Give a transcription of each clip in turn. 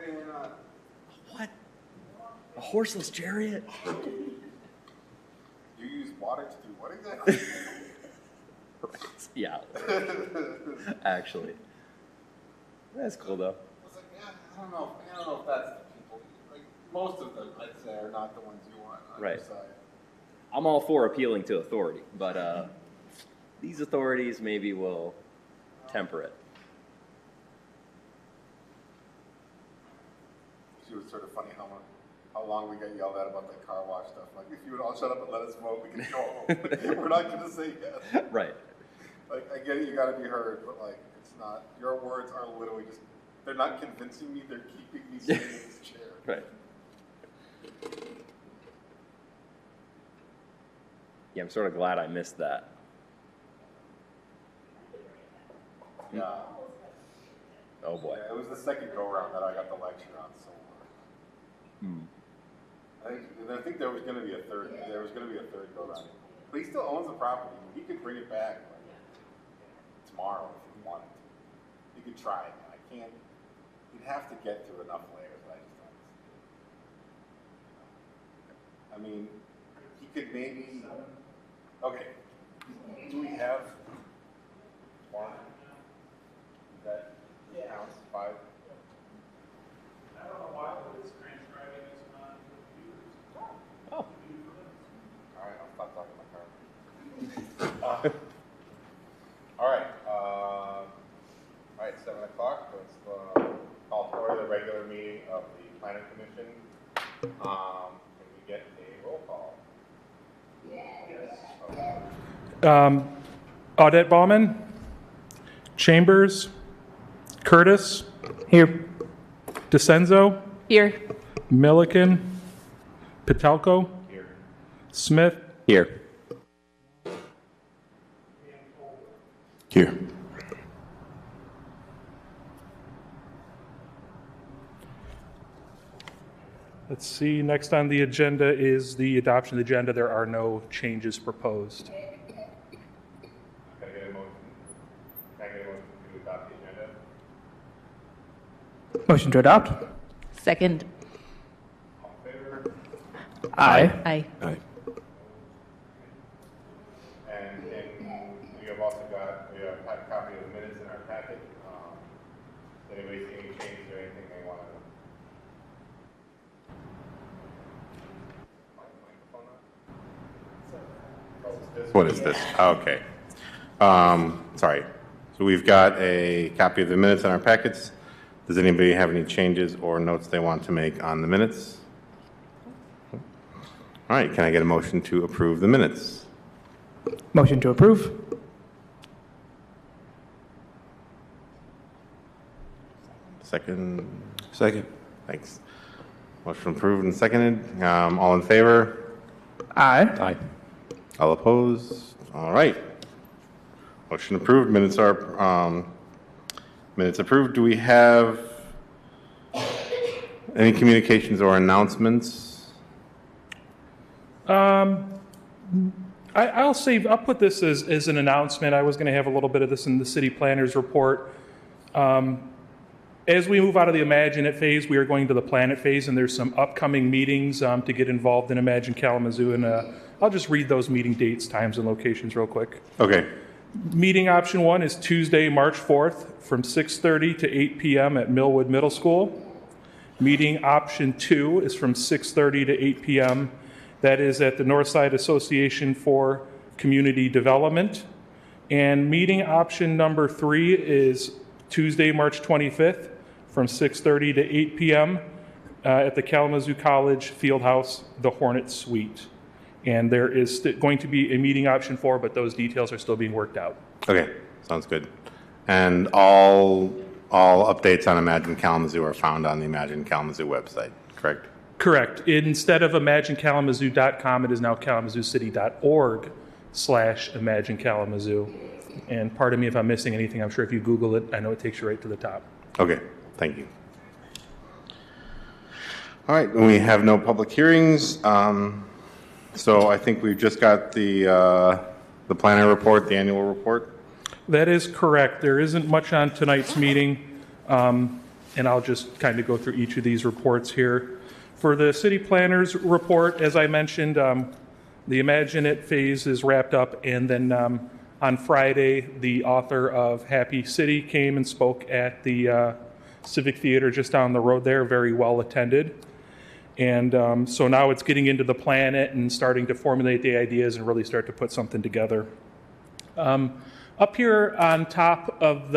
Okay, we're not. What? A horseless chariot? You use water to do what exactly? Yeah. Actually. That's cool though. I was like, yeah, I don't know if that's the people. Like most of them, I'd say, are not the ones you want on Right. your side. I'm all for appealing to authority, but these authorities maybe will temper it. It was sort of funny how long we got yelled at about that car wash stuff. Like, if you would all shut up and let us vote, we can go home. We're not going to say yes. Right. Like, I get it, you got to be heard, but like, it's not. Your words are literally just—they're not convincing me. They're keeping me sitting in this chair. Right. Yeah, I'm sort of glad I missed that. Yeah. Oh boy. Yeah, it was the second go round that I got the lecture on so far. I think there was going to be a third. There was going to be a third go round. But he still owns the property. He could bring it back tomorrow if he wanted to. He could try it. I can't. He'd have to get through enough layers. I just don't see. I mean, he could maybe. Okay. Do we have one? That counts 5. I don't know why, but it's transcribing this on computers. Oh. All right, I'll stop talking about car. All right. All right, 7 o'clock. Let's call to order the regular meeting of the Planning Commission. Can we get a roll call? Yes. Audette Bauman, Chambers, Curtis. Here. DeCenzo. Here. Milliken. Patelko. Here. Smith. Here. Here. Let's see, next on the agenda is the adoption of the agenda. There are no changes proposed. Can I get a motion? Can I get a motion to adopt the agenda? Motion to adopt? Second. All in favor? Aye. Aye. Aye. And we have also got, we have had a copy of the minutes in our packet. Does anybody see any changes or anything they want to? What is this? Okay. Sorry. So we've got a copy of the minutes in our packets. Does anybody have any changes or notes they want to make on the minutes? All right. Can I get a motion to approve the minutes? Motion to approve? Second. Second. Thanks. Motion approved and seconded. All in favor? Aye. Aye. All opposed? All right. Motion approved. Minutes are minutes approved. Do we have any communications or announcements? I'll put this as an announcement. I was going to have a little bit of this in the city planner's report. As we move out of the Imagine It phase, we are going to the Planet phase, and there's some upcoming meetings to get involved in Imagine Kalamazoo, and I'll just read those meeting dates, times, and locations real quick. Okay. Meeting option 1 is Tuesday, March 4th from 6:30 to 8 p.m. at Millwood Middle School. Meeting option 2 is from 6:30 to 8 p.m. That is at the Northside Association for Community Development. And meeting option number 3 is Tuesday, March 25th from 6:30 to 8 p.m. At the Kalamazoo College Fieldhouse, the Hornet Suite. And there is going to be a meeting option 4, but those details are still being worked out. Okay. Sounds good. And all updates on Imagine Kalamazoo are found on the Imagine Kalamazoo website, correct? Correct. Instead of imaginekalamazoo.com, it is now kalamazoocity.org/imaginekalamazoo. And pardon me if I'm missing anything. I'm sure if you Google it, I know it takes you right to the top. Okay. Thank you. All right. We have no public hearings. So I think we've just got the planning report, the annual report. That is correct. There isn't much on tonight's meeting. And I'll just kind of go through each of these reports here. For the city planner's report, as I mentioned, the Imagine It phase is wrapped up, and then on Friday, the author of Happy City came and spoke at the Civic Theater just down the road there, very well attended. And so now it's getting into the plan it and starting to formulate the ideas and really start to put something together. Up here on top of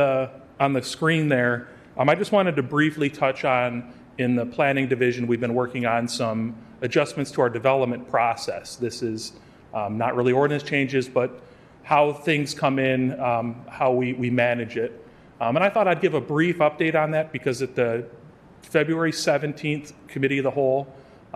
on the screen there, I just wanted to briefly touch on, in the planning division, we've been working on some adjustments to our development process. This is not really ordinance changes, but how things come in, how we manage it. And I thought I'd give a brief update on that because at the February 17th Committee of the Whole,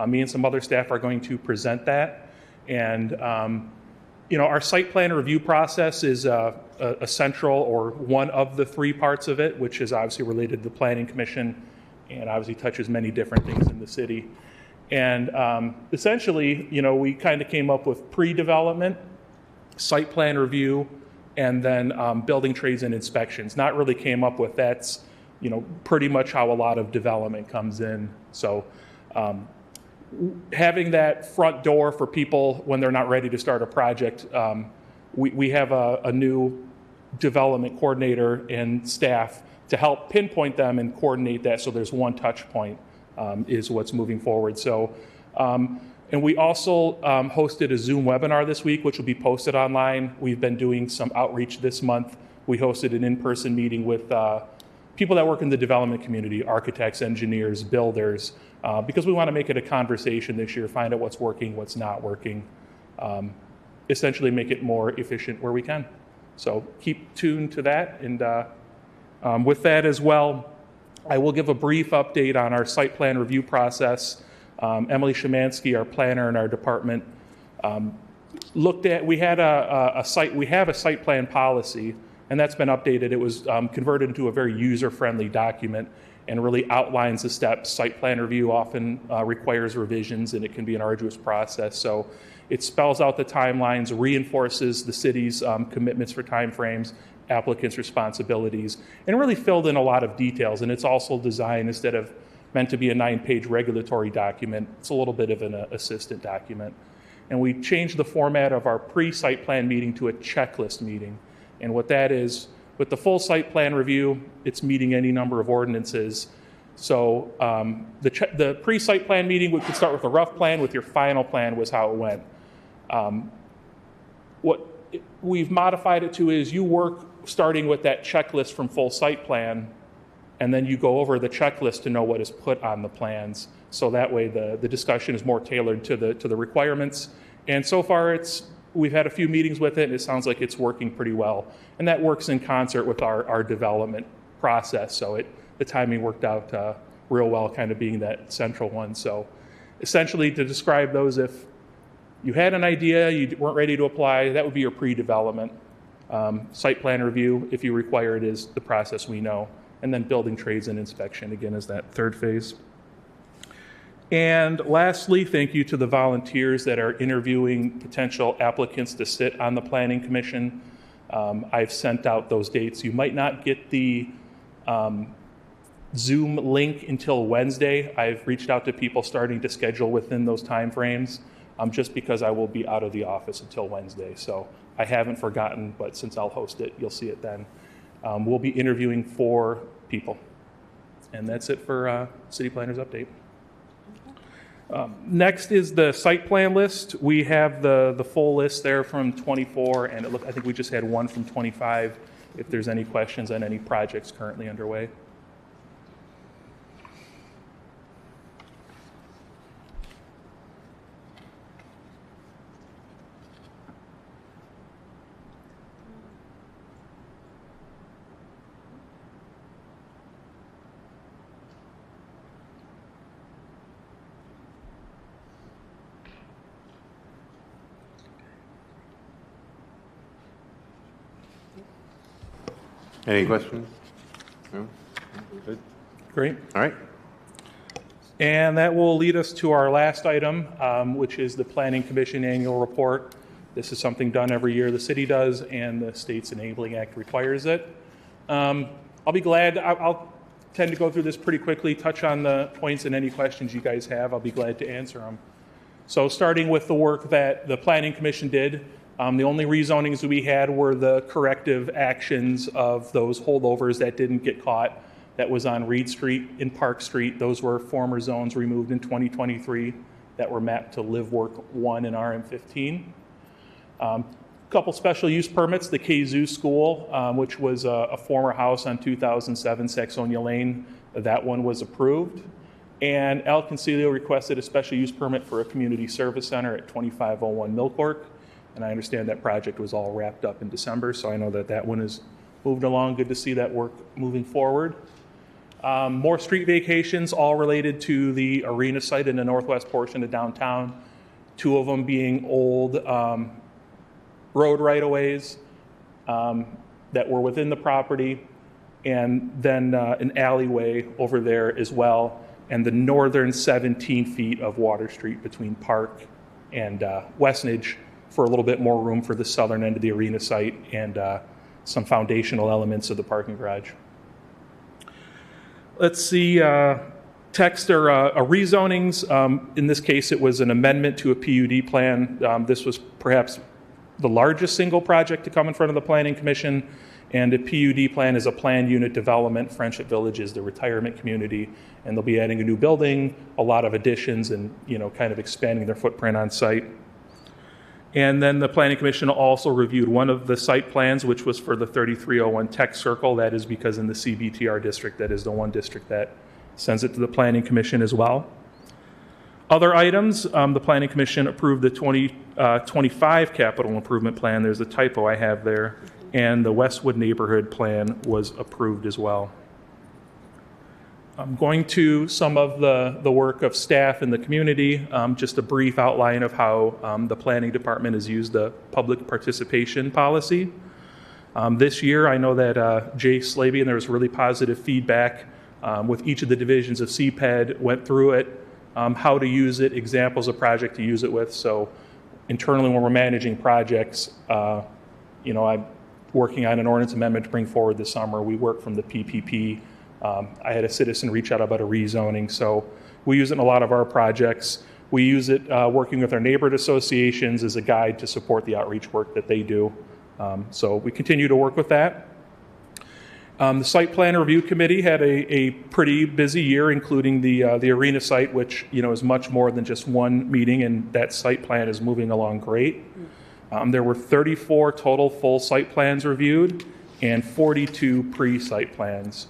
me and some other staff are going to present that. And our site plan review process is a central, or one of the three parts of it, which is obviously related to the Planning Commission and obviously touches many different things in the city. And essentially, we kind of came up with pre-development, site plan review, and then building trades and inspections. Not really came up with that's, pretty much how a lot of development comes in. So having that front door for people when they're not ready to start a project, we have a new development coordinator and staff to help pinpoint them and coordinate that so there's one touch point is what's moving forward. So, and we also hosted a Zoom webinar this week, which will be posted online. We've been doing some outreach this month. We hosted an in-person meeting with people that work in the development community, architects, engineers, builders, because we want to make it a conversation this year, find out what's working, what's not working, essentially make it more efficient where we can. So keep tuned to that. And with that as well, I will give a brief update on our site plan review process. Emily Shemansky, our planner in our department, we have a site plan policy, and that's been updated. It was converted into a very user-friendly document and really outlines the steps. Site plan review often requires revisions, and it can be an arduous process. So it spells out the timelines, reinforces the city's commitments for timeframes, applicants' responsibilities, and really filled in a lot of details. And it's also designed, instead of meant to be a 9-page regulatory document, it's a little bit of an assistant document. And we changed the format of our pre-site plan meeting to a checklist meeting. And what that is, with the full site plan review, it's meeting any number of ordinances. So the pre-site plan meeting, we could start with a rough plan, with your final plan was how it went. What we've modified it to is you work starting with that checklist from full site plan, and then you go over the checklist to know what is put on the plans. So that way the discussion is more tailored to the requirements. And so far we've had a few meetings with it, and it sounds like it's working pretty well. And that works in concert with our development process. So the timing worked out real well, kind of being that central one. So essentially, to describe those, if you had an idea, you weren't ready to apply, that would be your pre-development. Site plan review, if you require it, is the process we know. And then building trades and inspection, again, is that third phase. And lastly, thank you to the volunteers that are interviewing potential applicants to sit on the Planning Commission. I've sent out those dates. You might not get the Zoom link until Wednesday. I've reached out to people starting to schedule within those timeframes, just because I will be out of the office until Wednesday. So I haven't forgotten, but since I'll host it, you'll see it then. We'll be interviewing 4 people. And that's it for City Planner's Update. Next is the site plan list. We have the full list there from 24, and I think we just had one from 25, if there's any questions on any projects currently underway. Any questions? No? Good. Great. All right. And that will lead us to our last item, which is the Planning Commission Annual Report. This is something done every year. The city does, and the State's Enabling Act requires it. I'll be glad. I'll tend to go through this pretty quickly, touch on the points and any questions you guys have. I'll be glad to answer them. So starting with the work that the Planning Commission did, the only rezonings we had were the corrective actions of those holdovers that didn't get caught. That was on Reed Street and Park Street. Those were former zones removed in 2023 that were mapped to Live Work 1 and RM15. Couple special use permits, the Kalamazoo School, which was a former house on 2007 Saxonia Lane, that one was approved. And Al Concilio requested a special use permit for a community service center at 2501 Millcourt. And I understand that project was all wrapped up in December, so I know that that one is moved along. Good to see that work moving forward. More street vacations, all related to the arena site in the northwest portion of downtown. 2 of them being old road right-of-ways that were within the property, and then an alleyway over there as well, and the northern 17 feet of Water Street between Park and Westnedge for a little bit more room for the southern end of the arena site and some foundational elements of the parking garage. Let's see, text or rezonings. In this case, it was an amendment to a PUD plan. This was perhaps the largest single project to come in front of the Planning Commission, and a PUD plan is a planned unit development. Friendship Village is the retirement community, and they'll be adding a new building, a lot of additions, and kind of expanding their footprint on site. And then the Planning Commission also reviewed one of the site plans, which was for the 3301 Tech Circle. That is because in the CBTR district, that is the one district that sends it to the Planning Commission as well. Other items, the Planning Commission approved the 2025 capital improvement plan. There's a typo I have there. And the Westwood neighborhood plan was approved as well. I'm going to some of the work of staff in the community, just a brief outline of how the planning department has used the public participation policy. This year, I know that Jay Slaby, and there was really positive feedback with each of the divisions of CPED, went through it, how to use it, examples of project to use it with. So internally, when we're managing projects, I'm working on an ordinance amendment to bring forward this summer. We work from the PPP. I had a citizen reach out about a rezoning, so we use it in a lot of our projects. We use it working with our neighborhood associations as a guide to support the outreach work that they do. So we continue to work with that. The Site Plan Review Committee had a pretty busy year, including the arena site, which is much more than just one meeting, and that site plan is moving along great. There were 34 total full site plans reviewed and 42 pre-site plans.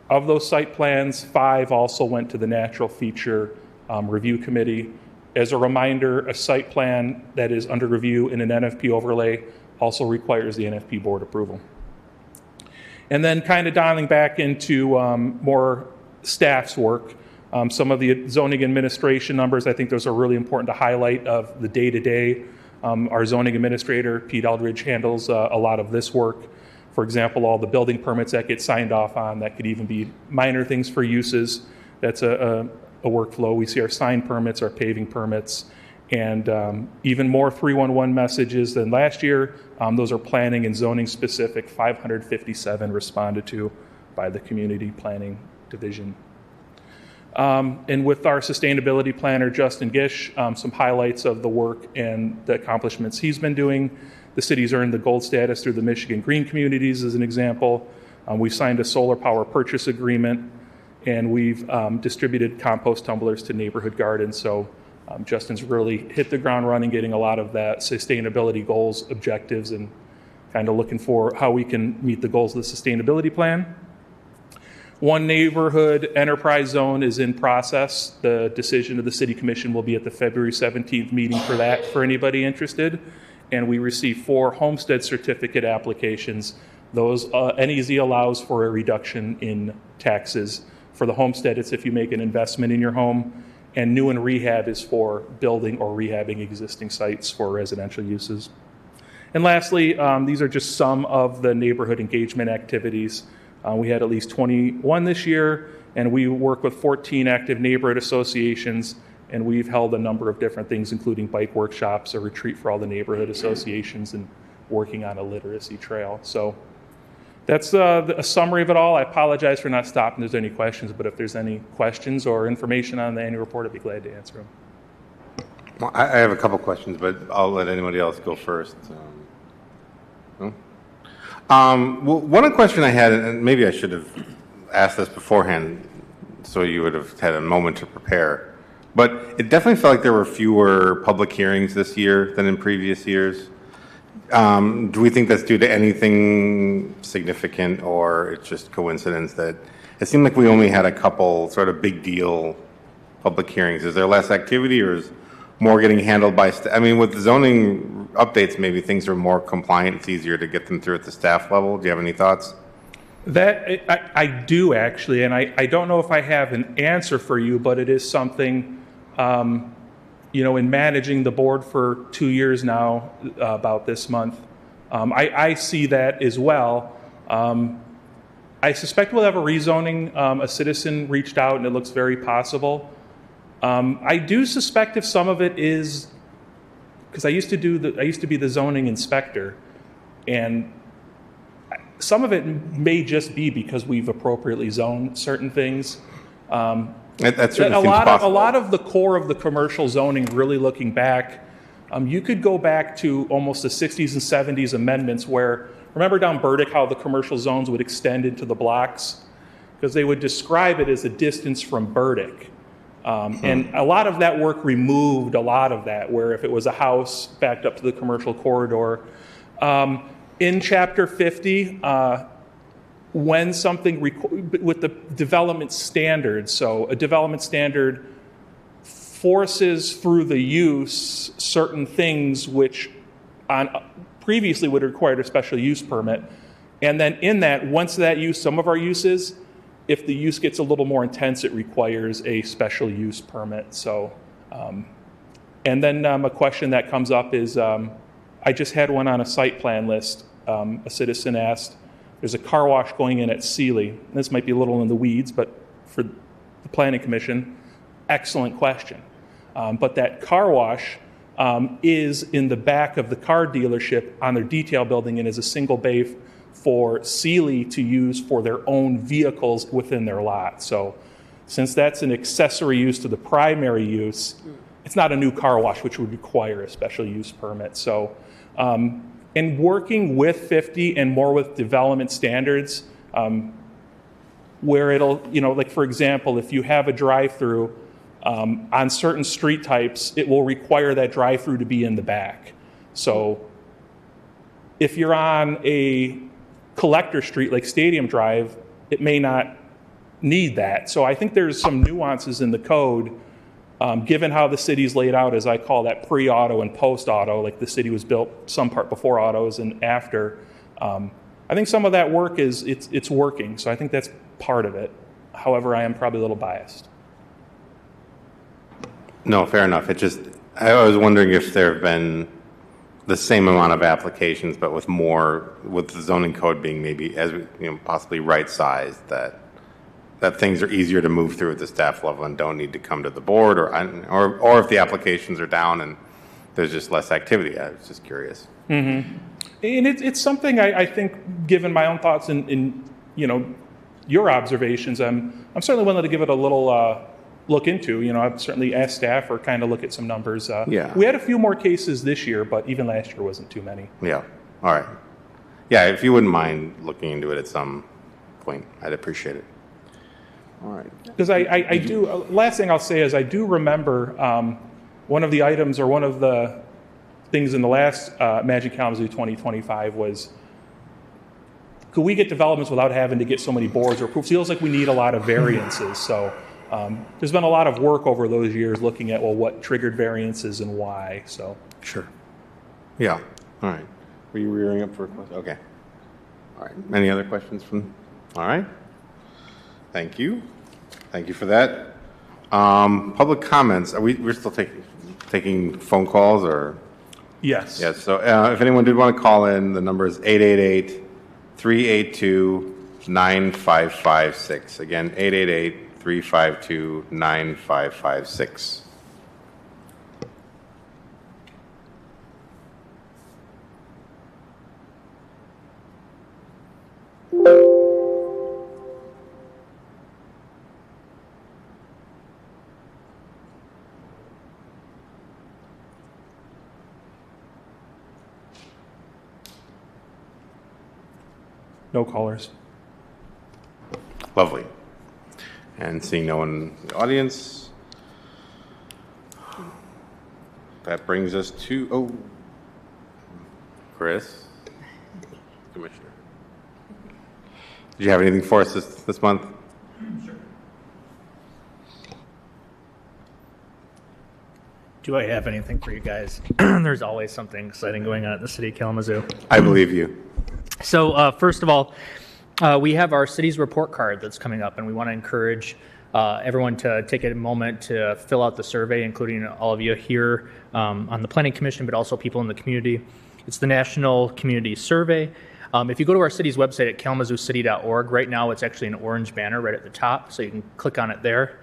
Of those site plans, 5 also went to the Natural Feature Review Committee. As a reminder, a site plan that is under review in an NFP overlay also requires the NFP board approval. And then kind of dialing back into more staff's work, some of the zoning administration numbers, I think those are really important to highlight of the day-to-day. Our zoning administrator, Pete Eldridge, handles a lot of this work. For example, all the building permits that get signed off on, that could even be minor things for uses. That's a workflow. We see our sign permits, our paving permits, and even more 311 messages than last year. Those are planning and zoning specific, 557 responded to by the Community Planning Division. And with our sustainability planner, Justin Gish, some highlights of the work and the accomplishments he's been doing. The city's earned the gold status through the Michigan Green Communities as an example. We've signed a solar power purchase agreement, and we've distributed compost tumblers to neighborhood gardens. So Justin's really hit the ground running, getting a lot of that sustainability goals, objectives, and kind of looking for how we can meet the goals of the sustainability plan. One neighborhood enterprise zone is in process. The decision of the City Commission will be at the February 17th meeting for that, for anybody interested. And we received 4 homestead certificate applications. Those, NEZ allows for a reduction in taxes. For the homestead, it's if you make an investment in your home. And new and rehab is for building or rehabbing existing sites for residential uses. And lastly, these are just some of the neighborhood engagement activities. We had at least 21 this year, and we work with 14 active neighborhood associations, and we've held a number of different things, including bike workshops, a retreat for all the neighborhood associations, and working on a literacy trail. So That's a summary of it all. I apologize for not stopping if there's any questions, but if there's any questions or information on the annual report, I'd be glad to answer them. Well, I have a couple questions, but I'll let anybody else go first. No? Well, one question I had, and maybe I should have asked this beforehand, so you would have had a moment to prepare. But it definitely felt like there were fewer public hearings this year than in previous years. Do we think that's due to anything significant, or it's just coincidence that it seemed like we only had a couple sort of big deal public hearings? Is there less activity, or is more getting handled by I mean, with zoning updates, maybe things are more compliant. It's easier to get them through at the staff level. Do you have any thoughts? That I do actually, and I don't know if I have an answer for you, but it is something, in managing the board for 2 years now, about this month, I see that as well. I suspect we'll have a rezoning. A citizen reached out, and it looks very possible. I do suspect if some of it is because I used to be the zoning inspector, and some of it may just be because we've appropriately zoned certain things. That certainly seems possible. A lot of the core of the commercial zoning, really looking back, you could go back to almost the 60s and 70s amendments where, remember down Burdick how the commercial zones would extend into the blocks? Because they would describe it as a distance from Burdick. And a lot of that work removed a lot of that, where if it was a house backed up to the commercial corridor. In Chapter 50, when something with the development standards, so a development standard forces through the use certain things which previously would have required a special use permit. And then in that, once that use, some of our uses, if the use gets a little more intense, it requires a special use permit. So, and then a question that comes up is, I just had one on a site plan list. A citizen asked, there's a car wash going in at Sealy. This might be a little in the weeds, but for the Planning Commission, excellent question. But that car wash is in the back of the car dealership on their detail building and is a single bay for Sealy to use for their own vehicles within their lot. So since that's an accessory use to the primary use, it's not a new car wash, which would require a special use permit. So, in working with 50 and more with development standards, where it'll, like for example, if you have a drive-through, on certain street types, it will require that drive-through to be in the back. So if you're on a collector street like Stadium Drive, it may not need that. So I think there's some nuances in the code, given how the city's laid out, as I call that pre-auto and post-auto, like the city was built some part before autos and after. I think some of that work it's working. So I think that's part of it. However, I am probably a little biased. No, fair enough. I was wondering if there have been the same amount of applications, but with the zoning code being maybe possibly right-sized, that things are easier to move through at the staff level and don't need to come to the board, or if the applications are down and there's just less activity. I was just curious. Mm-hmm. And it's something I think, given my own thoughts and your observations, I'm certainly willing to give it a little look into. I've certainly asked staff or kind of look at some numbers. Yeah. We had a few more cases this year, but even last year wasn't too many. Yeah. All right. Yeah, if you wouldn't mind looking into it at some point, I'd appreciate it. All right. Because I do, last thing I'll say is I do remember one of the items or one of the things in the last Magic Kalamazoo 2025 was, could we get developments without having to get so many boards or approvals? Feels like we need a lot of variances. So there's been a lot of work over those years looking at, what triggered variances and why. So Sure. Yeah. All right. Were you rearing up for a question? Okay. All right. Any other questions all right. Thank you. Thank you for that. Public comments. We're still taking phone calls or? yes. Yes. So if anyone did want to call in, the number is 888-382-9556. Again, 888-352-9556. No callers. Lovely. And seeing no one in the audience, that brings us to, Chris, Commissioner. Did you have anything for us this month? Do I have anything for you guys? There's always something exciting going on at the city of Kalamazoo. I believe you. So first of all, we have our city's report card that's coming up, and we want to encourage everyone to take a moment to fill out the survey, including all of you here on the Planning Commission, but also people in the community. It's the National Community Survey. If you go to our city's website at kalamazoocity.org, right now it's actually an orange banner right at the top, so you can click on it there.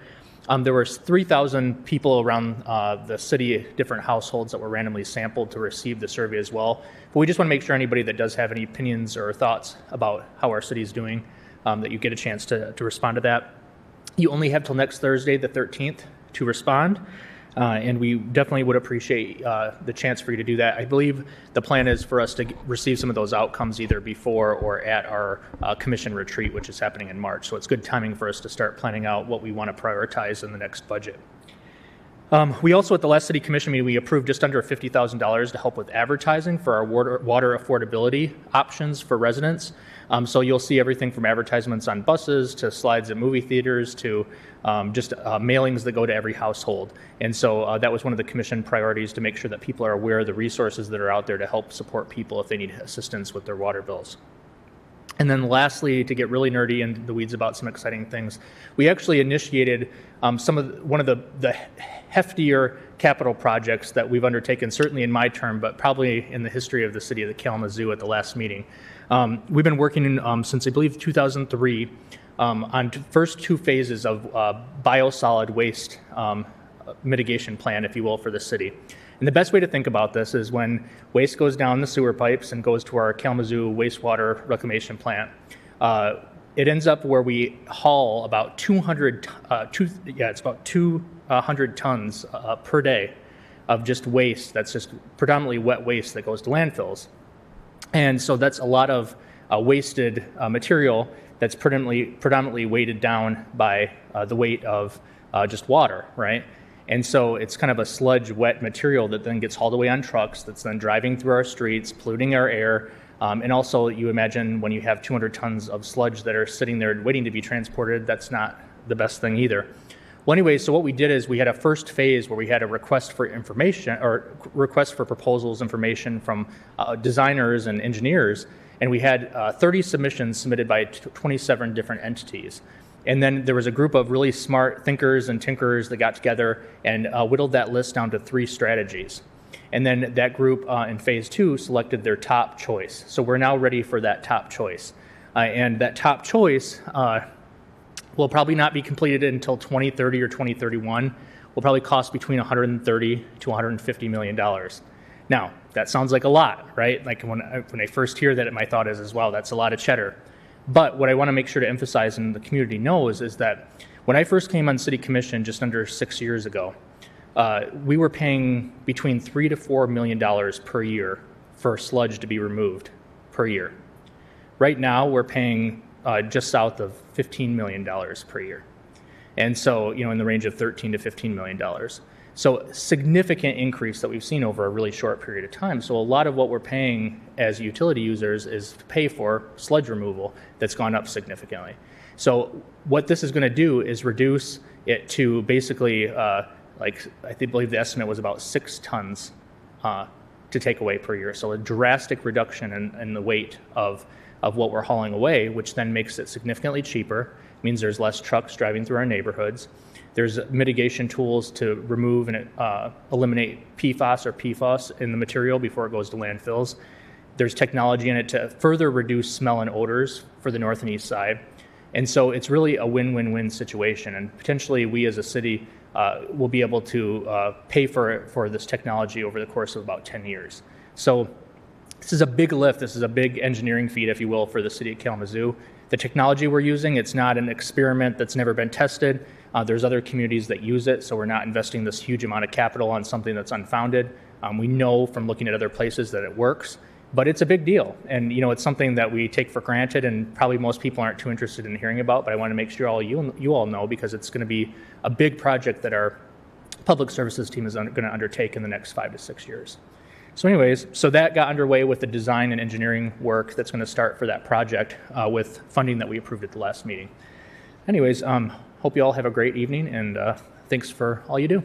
There were 3,000 people around the city, different households that were randomly sampled to receive the survey as well. But we just want to make sure anybody that does have any opinions or thoughts about how our city is doing, that you get a chance to respond to that. You only have till next Thursday, the 13th, to respond. And we definitely would appreciate the chance for you to do that. I believe the plan is for us to receive some of those outcomes either before or at our commission retreat, which is happening in March. So it's good timing for us to start planning out what we want to prioritize in the next budget. We also, at the last city commission meeting, we approved just under $50,000 to help with advertising for our water affordability options for residents. So you'll see everything from advertisements on buses to slides at movie theaters to just mailings that go to every household. And so that was one of the commission priorities, to make sure that people are aware of the resources that are out there to help support people if they need assistance with their water bills. And then lastly, to get really nerdy into the weeds about some exciting things, we actually initiated one of the heftier capital projects that we've undertaken, certainly in my term, but probably in the history of the city of the Kalamazoo at the last meeting. We've been working since, I believe, 2003 on first two phases of biosolid waste mitigation plan, if you will, for the city. And the best way to think about this is when waste goes down the sewer pipes and goes to our Kalamazoo wastewater reclamation plant, it ends up where we haul about 200 tons per day of just waste. That's just predominantly wet waste that goes to landfills. And so that's a lot of wasted material that's predominantly weighted down by the weight of just water, right? And so it's kind of a sludge wet material that then gets hauled away on trucks, that's then driving through our streets, polluting our air. And also, you imagine when you have 200 tons of sludge that are sitting there waiting to be transported, that's not the best thing either. Well, anyway, so what we did is we had a first phase where we had a request for information, or request for proposals, information from designers and engineers, and we had 30 submissions submitted by 27 different entities. And then there was a group of really smart thinkers and tinkerers that got together and whittled that list down to 3 strategies. And then that group in phase 2 selected their top choice. So we're now ready for that top choice. And that top choice will probably not be completed until 2030 or 2031. Will probably cost between $130 to $150 million. Now, that sounds like a lot, right? Like when I first hear that, my thought is, wow, that's a lot of cheddar. But what I want to make sure to emphasize and the community knows is that when I first came on City Commission just under 6 years ago, we were paying between $3 to $4 million per year for sludge to be removed per year. Right now, we're paying just south of $15 million per year. And so, in the range of $13 to $15 million. So significant increase that we've seen over a really short period of time. So a lot of what we're paying as utility users is to pay for sludge removal that's gone up significantly. So what this is going to do is reduce it to basically, believe the estimate was about 6 tons to take away per year. So a drastic reduction in the weight of what we're hauling away, which then makes it significantly cheaper. It means there's less trucks driving through our neighborhoods. There's mitigation tools to remove and eliminate PFAS or PFOS in the material before it goes to landfills. There's technology in it to further reduce smell and odors for the north and east side. And so it's really a win-win-win situation. And potentially we as a city will be able to pay for this technology over the course of about 10 years. So This is a big lift. This is a big engineering feat, if you will, for the city of Kalamazoo. The technology we're using, it's not an experiment that's never been tested. There's other communities that use it, so we're not investing this huge amount of capital on something that's unfounded. We know from looking at other places that it works, but it's a big deal. And it's something that we take for granted and probably most people aren't too interested in hearing about, but I want to make sure you all know, because it's going to be a big project that our public services team is going to undertake in the next 5 to 6 years. So anyways, so that got underway with the design and engineering work that's going to start for that project with funding that we approved at the last meeting. Anyways, hope you all have a great evening, and thanks for all you do.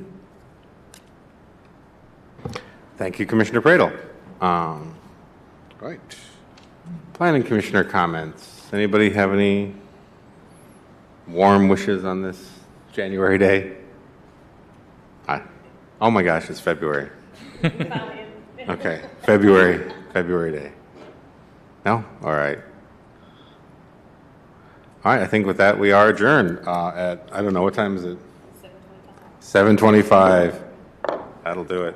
Thank you, Commissioner Pradle. Right. Planning Commissioner comments. Anybody have any warm wishes on this January day? Oh my gosh, it's February. Okay, February day. No? All right. All right, I think with that we are adjourned at, I don't know, what time is it? 7:25. That'll do it.